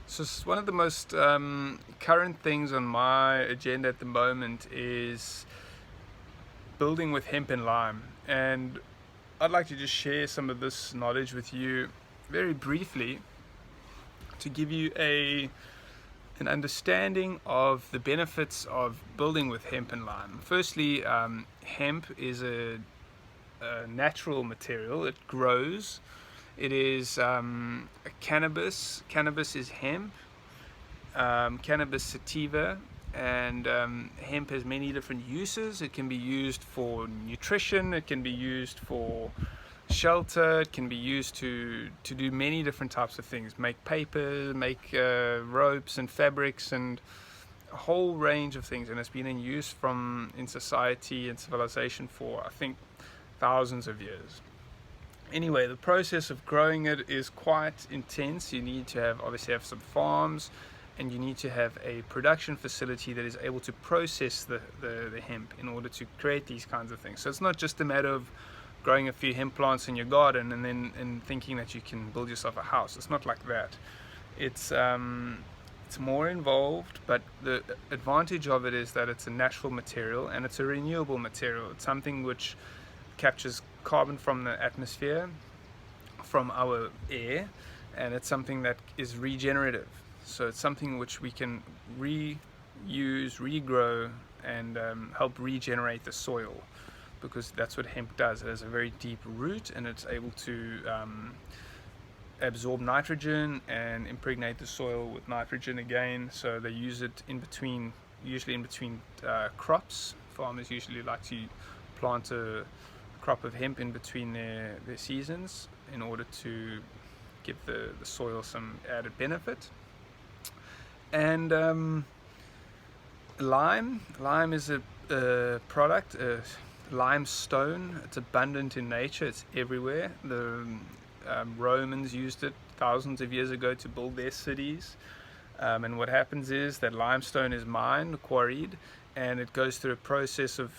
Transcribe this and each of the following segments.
So one of the most current things on my agenda at the moment is building with Hemp and Lime. And I'd like to just share some of this knowledge with you very briefly to give you an understanding of the benefits of building with hemp and lime. Firstly, hemp is a natural material. It grows. It is cannabis. Cannabis is hemp. Cannabis sativa, and hemp has many different uses. It can be used for nutrition. It can be used for shelter. It can be used to do many different types of things. Make paper, make ropes and fabrics, and a whole range of things. And it's been in use in society and civilization for, I think, thousands of years. Anyway, the process of growing it is quite intense. You need to obviously have some farms, and you need to have a production facility that is able to process the hemp in order to create these kinds of things. So it's not just a matter of growing a few hemp plants in your garden and thinking that you can build yourself a house. It's not like that. It's more involved, but the advantage of it is that it's a natural material and it's a renewable material. It's something which captures carbon from the atmosphere, from our air, and it's something that is regenerative. So it's something which we can reuse, regrow, and help regenerate the soil, because that's what hemp does. It has a very deep root, and it's able to absorb nitrogen and impregnate the soil with nitrogen again. So they use it usually in between crops. Farmers usually like to plant a crop of hemp in between their seasons in order to give the soil some added benefit. And lime is a product, limestone. It's abundant in nature. It's everywhere. The Romans used it thousands of years ago to build their cities. And what happens is that limestone is mined, quarried, and it goes through a process of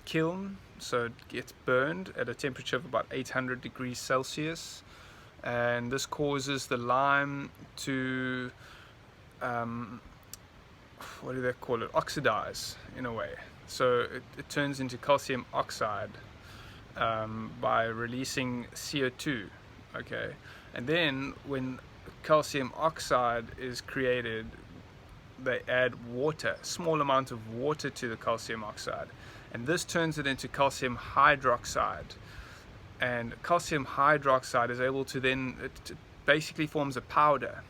kiln. So it gets burned at a temperature of about 800 degrees Celsius. And this causes the lime to what do they call it? Oxidize in a way. So it turns into calcium oxide by releasing CO2. Okay, and then when calcium oxide is created, they add water, a small amount of water to the calcium oxide, and this turns it into calcium hydroxide. And calcium hydroxide is able to then, it basically forms a powder.